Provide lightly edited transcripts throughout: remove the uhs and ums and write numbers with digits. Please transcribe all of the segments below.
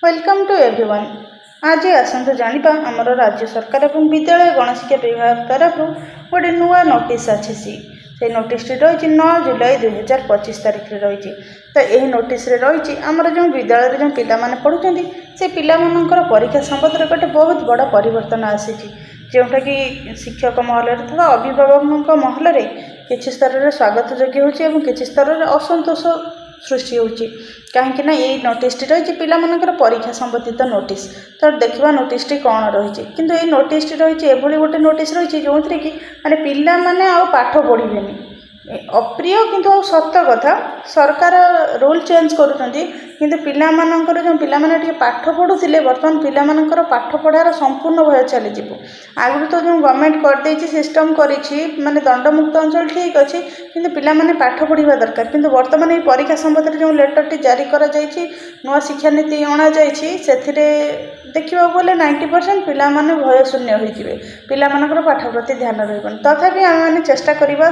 Welcome to everyone. आज आसतु जानिबा आमर राज्य सरकार और विद्यालय गणशिक्षा विभाग तरफ गोटे नुआ नोटिस आसी से नोटिस रही 9 जुलाई 2025 तारीख में रही। तो यही नोटिस रही आमर जो विद्यालय जो पिला पढ़ुं से पिलाମାନଙ୍କର परीक्षा संबंध में गोटे बहुत बड़ परिवर्तन आसी जोटा कि शिक्षक महल तथा अभिभावक महल में किसी स्तर में स्वागत योग्य हो किसी स्तर में असंतोष सृष्टि होची कहीं ना ये नोटिस रही पिलाମାନଙ୍କର परीक्षा संबंधित नोटिस। तो देखा नोटिस कौन रही किंतु ये नोटिस रही एभली गोटे नोटिस रही जो थी कि माने पिला माने आ पाठ पढ़िबेनी अप्रिय किंतु सत कथा सरकार रूल चेंज करुँच किंतु पिलाମାନଙ୍କର जो पिला माने टिके पाठ पढ़ुले बर्तमान पिलाମାନଙ୍କର पाठ पढ़ार संपूर्ण भय चली आगु तो जो गवर्नमेंट कर सिस्टम करी माने दंडमुक्त अंचल ठीक अच्छे किंतु पिला माने पाठ पढ़ा दरकार किंतु वर्तमान ये परीक्षा संबंध में जो लेटर टी जारी करा जायछि नुआ शिक्षा नीति अणा जायछि सेथिरे देखा गले 90% पिला माने भय शून्य होइजिवे पिलाମାନଙ୍କର पाठ प्रति ध्यान रहिबन। तथापि आम माने चेष्टा करिबा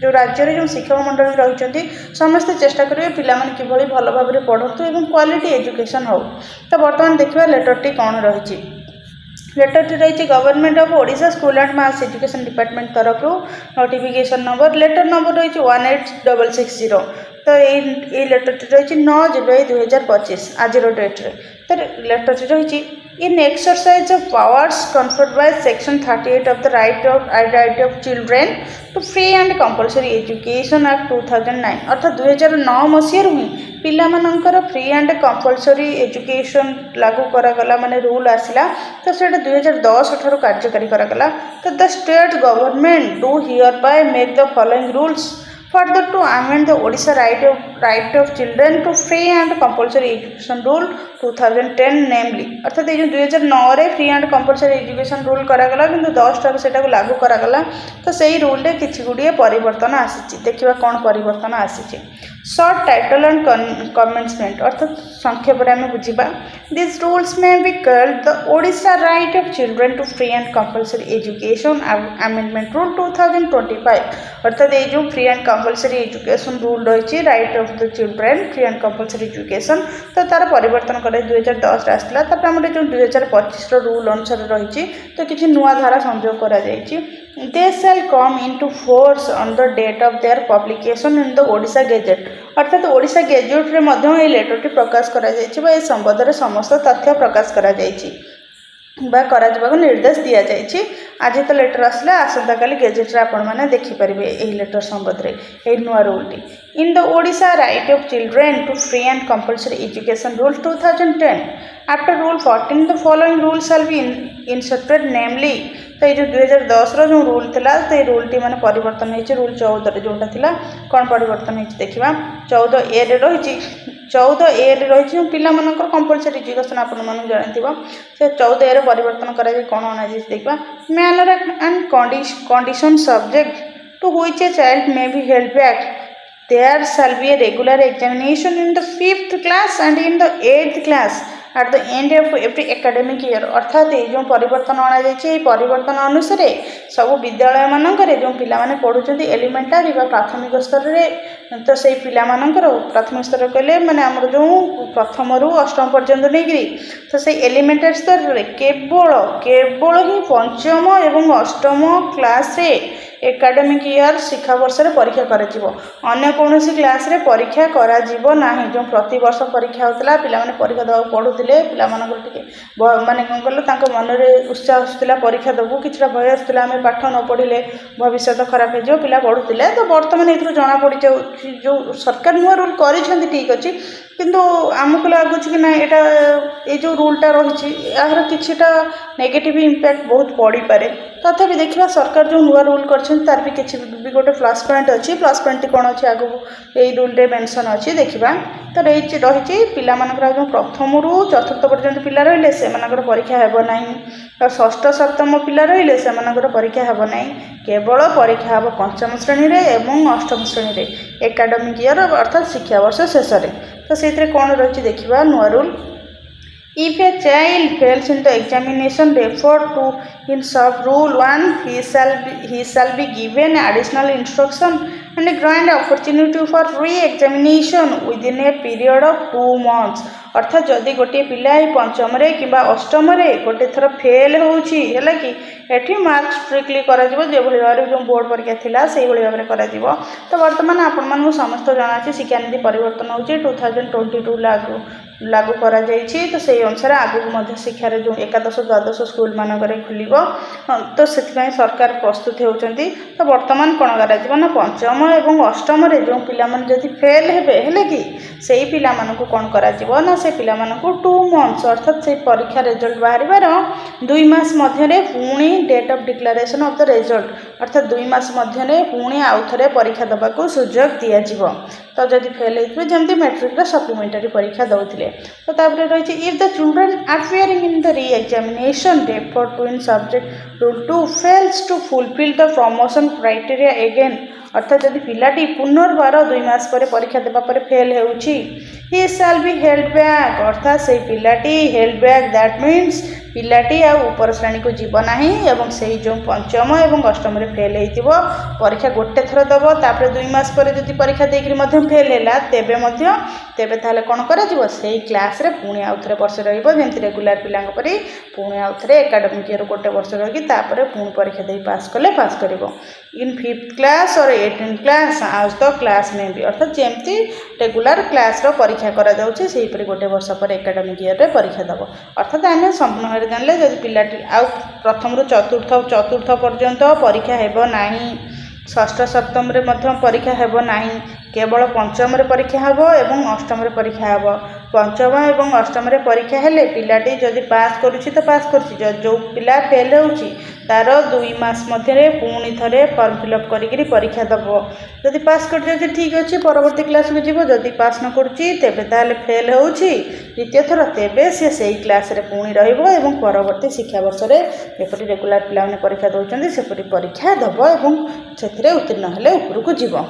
जो राज्य जो शिक्षक मंडल रही समस्ते चेष्टा करेंगे पिला किभली भल भाव में पढ़तु और क्वालिटी एजुकेशन हो। तो बर्तमान देखा लेटर टी कौन रही लेटर टी रही government of Odisha school and mass education department तरफ नोटिफिकेशन नंबर लेटर नंबर रही 18660। तो ये लेटर टी रही 9 जुलाई 2025 आज डेट्रे। तो लेटर टी रही in exercise of powers conferred by section 38 of the right of children to free and compulsory education act 2009 अर्थात 2009 मसीह ही पिलाମାନଙ୍କର फ्री एंड कंपलसरी एजुकेशन लागू करागला माने रूल आसिला। तो सेटा 2010 ठारू कार्यकारी करागला। तो the state government do here bye make the following rules further to amend the Odisha right of children to free and compulsory education rule 2010 namely अर्थात ये 2009 रे free and compulsory education rule करागला किंतु 10 ठारू सेटा को लागू करागला। तो सही रूल रे किछि गुडिए परिवर्तन आसी देखिबा कोन परिवर्तन आसी। शॉर्ट टाइटल एंड कमेंसमेंट अर्थात संक्षेप रे हमें बुझिबा this rules may be called the Odisha right of children to free and compulsory education amendment rule 2025 अर्थात ये जो free and compulsory education rule रही right of the children free and compulsory education तो तार परिवर्तन कर 2010 आसला। आम जो 2025 रूल अनुसार रही तो किसी नुआ धारा संयोग करा they shall come into force on the date of their publication in the Odisha gazette अर्थात ओडिशा गेजेट रे मध्य ये लेटर टी प्रकाश करा ए संबंध में समस्त तथ्य प्रकाश करा निर्देश दि जाएगी। आज तो लेटर आसला आसंता काली गेजेट रे आपण माने देखि परिबे एही लेटर संबंध रे एही नुआ रूल टी in the Odisha right of children to free and compulsory education rule 2010 after rule 14 the following rule shall be inserted namely. तो ये जो 2010 जो रूल थिला तो ये रूल टी माने परिवर्तन होइছে रूल 14 रे जोटा थिला कोन परिवर्तन होइছে देखिबा 14 ए रे रहिଛି 14 ए रे रहिଛି पिलाମାନଙ୍କର कंपलसरी एजुकेशन आपण माने जानिथिबो से 14 ए रे परिवर्तन करा जे कोन आना जे देखिबा manner and condition subject to which a child may be held back there shall be a regular examination in the 5th class and in the 8th class at the end of every academic year अर्थात ये जो परिवर्तन अणा जाए परिवर्तन अनुसार सब विद्यालय मानकर जो पिला माने पढ़ुଛନ୍ତି एलिमेंटारी बा प्राथमिक स्तर में तो से पिला मानकर प्राथमिक स्तर कहले माने हमर जो प्रथम रु अष्टम पर्यंत नहीं तो से एलिमेंटारी स्तर रे केवल ही पंचम एवं अष्टम क्लास रे एकाडेमिक ईयर शिक्षा वर्ष रे परीक्षा करा अन्य कौन क्लास रे परीक्षा करा नाही जो प्रति वर्ष परीक्षा होता पिला माने परीक्षा दवा पढ़ुले पिला माने कौन कल मन में उत्साह आसूला परीक्षा देवु कि भय आसूला आम पाठ न पढ़ले भविष्य खराब हो पिला पढ़ुले। तो बर्तमान ये जना पड़ जो सरकार नुआ रूल कर ठीक अच्छे किंतु आमको लगुच कि ना ये जो रूलटा रही यार किछिटा नेगेटिव इम्पैक्ट बहुत पड़ी पारे। तथापि देखा सरकार जो नुआ रूल कर भी किसी भी गोटे प्लस पॉइंट अच्छी प्लस पॉइंट कौन अच्छे आगु यही रूल रे मेंशन अच्छी देखा। तो रही पिला जो प्रथम रु चतुर्थ पर्यंत पिला रहिले से परीक्षा हेब ना षष्ठ सप्तम पिला रहिले से परीक्षा हेब ना केवल परीक्षा हम पंचम श्रेणी रे एवं अष्टम श्रेणी रे एकाडेमिक ईयर अर्थात शिक्षा वर्ष शेष में। तो से कौन रही देखा नुआ rule If a child fails in the examination referred to in sub rule 1 he shall be given additional instruction and grant opportunity for re-examination within a period of 2 months अर्थात जदि गोटे पिला पंचम कि अष्टम गोटे थर फेल होउछि हैला कि एठी मार्क स्ट्रिक्टली करा जिवो जे भली भाबरे जो बोर्ड परीक्षा थिला सेही भली भाबरे करा जिवो। तो वर्तमान आपण मानकु समस्त जଣା अछि शिक्षा नीति परिवर्तन होउछि 2022 लागू करा जाइछि। तो सेही अनुसार आगु मध्य शिक्षा रे जो एकादश द्वादश स्कूल मानकरे खुलिबो तो सेथिପାଇଁ सरकार प्रस्तुत होउछन्ती। तो वर्तमान कोन करा जिवो ना पंचम एवं अष्टम रे जो पिला मन जदि फेल हेबे हेले कि सेही पिला मानकु कोन करा जिवो ना से पिला मानकु 2 मंथ्स अर्थात से परीक्षा रिजल्ट बाहरिबार 2 मास मध्य रे पुणी date of declaration of the result अर्थात 2 मास मध्य रे पुणी आउ थरे परीक्षा दबाकू सुजोग दिया जिवो। तो जदि फेल हेतबे जेमति मैट्रिक रे सप्लीमेंटरी परीक्षा दउथिले। तो तापर रहिछि if the children appearing in the re-examination refer to in subject rule 2 fails to fulfill the promotion criteria again अर्थात जदि पिलाटी पुनर्बार 2 मास पर परीक्षा देबा पर fail हेउछि he shall be held back अर्थात से पिलाटी held back that means पिलाटी आ ऊपर श्रेणी को जीव नाही एवं सेही जो पंचम एवं अष्टम रे फेल हेतिबो परीक्षा गोटे थर दबो तापर 2 मास पर जदि परीक्षा देकरी मध्य फेल हैला तेबे ताले कोन करा जिवो सेही क्लास रे पुणी आउथरे वर्ष रहिबो जेंति रेगुलर पिलांग परी पुणी आउथरे एकेडमिक ईयर गोटे वर्ष रहि तापर पुणी परीक्षा देई पास कले पास करिवो इन 5th क्लास और 18th क्लास आज तो क्लास में भी अर्थात जेमति रेगुलर क्लास रो परीक्षा करा जाउछि सेही परी गोटे वर्ष पर एकेडमिक ईयर रे परीक्षा दबो। अर्थात आमे संपूर्ण भाबे जानले जदि पिलाटी आ प्रथम रु चतुर्थ पर्यंत परीक्षा हेबो नाही षष्ठ सप्तम रे मध्य परीक्षा हेबो नाही केवल पंचम रे परीक्षा हेबो एवं अष्टम रे परीक्षा हेबो। पंचम एवं अष्टम रे परीक्षा हेले पिलाटी जदि पास करूछि तो पास करूछि जो पिला फेल होउछि तार 2 मास मध्य रे पुणी थरे फॉर्म फिलअप करिकरी परीक्षा दबो जदि पास कर जे ठीक अछि परवर्ती क्लास में जीवो जदि पास न करूछि तेबे ताले फेल होउछि द्वितीय थर तेबे से सेही क्लास रे पुणी रहइबो एवं परवर्ती शिक्षा वर्ष रे जेपरि रेगुलर पिला ने परीक्षा दउचंदी सेपरि परीक्षा दबो एवं सेथिरे उत्तीर्ण हेले ऊपर को जीवो।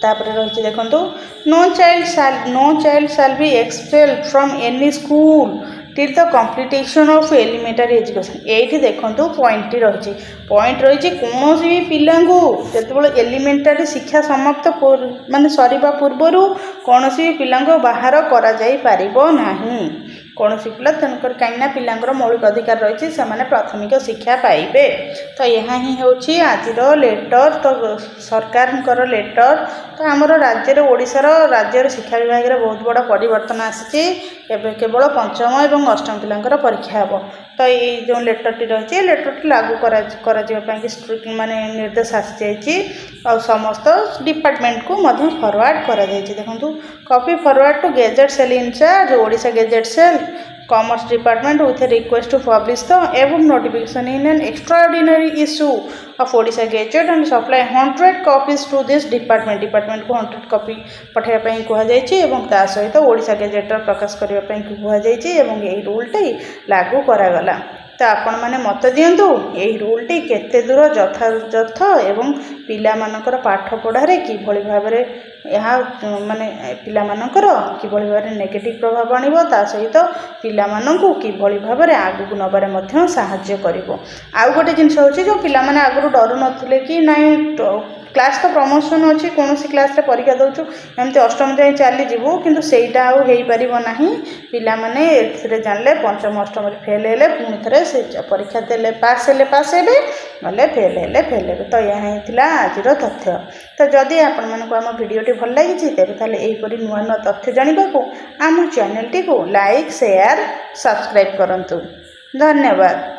तापर रहिछि देखंतु no child shall be expelled from any school till the completion of elementary education. एठी देखंतु पॉइंट रहिछि कोनोसी भी पिलांगु जेतेबेले एलिमेंटरी शिक्षा समाप्त माने सरीबा पूर्वरु कोनोसी भी पिलांगु बाहर करा जाई पारिबो नाही कौनसी पिला तेणुकर कहीं पिलांकर मौलिक अधिकार रही से प्राथमिक शिक्षा पाइबे। तो यहाँ ही होची आज लेटर तो सरकार लेटर तो आमर राज्य ओडिशार राज्य शिक्षा विभाग रे बहुत बड़ा परिवर्तन आसी केवल पंचम एवं अष्टम पिलांकर परीक्षा हेबो। तो ये जो लेटरटी रही लेटरटी लागू करा स्ट्रिक्ट माने निर्देश आसी आ समस्त डिपार्टमेंट को मध्य फॉरवर्ड करा देखो copy forward to gazette cell in-charge Odisha gazette cell commerce department with a request to publish the एवं notification in an extraordinary issue of Odisha gazette and supply 100 copies to this department को 100 copy पठाइबा कह जाइए ता सहित Odisha gazette प्रकाश करने कह रूलटी लागू करागला। तो आपण मैंने मत दिंतु यही रूलटी केते दूर यथार्थ एवं पिला मानकर पाठ पढ़ारे किभली भाव में माने पिला मानकर किभली भाव में नेगेटिव प्रभाव आनिबो ता सहित पिला माननकु किभली भाव में आगु नबारे मध्य सहाय्य करिवो। आउ गोटे जिनस होची जो पिला माने आगु डरु नथिले कि नाइ क्लास तो प्रमोशन अच्छी कौन सी क्लास रे परीक्षा दौचु एमती अष्टम जाए चली जीवु किंतु सेटा आउ हेई परिबो नाही पिला माने एथिरे जानले पंचम अष्टम रे फेल हेले पुनी थरे से परीक्षा देले पास हेबे नले फेल हेबे। तो यहाँ हिथिला आजिर तथ्य। तो जदि आपण मानकु आम भिडियोटी भल लागिछि तेबे ताले एही परि नुआ नुआ तथ्य जानिबाकू आम चैनल टी को लाइक शेयर सब्सक्राइब करंतु। धन्यवाद।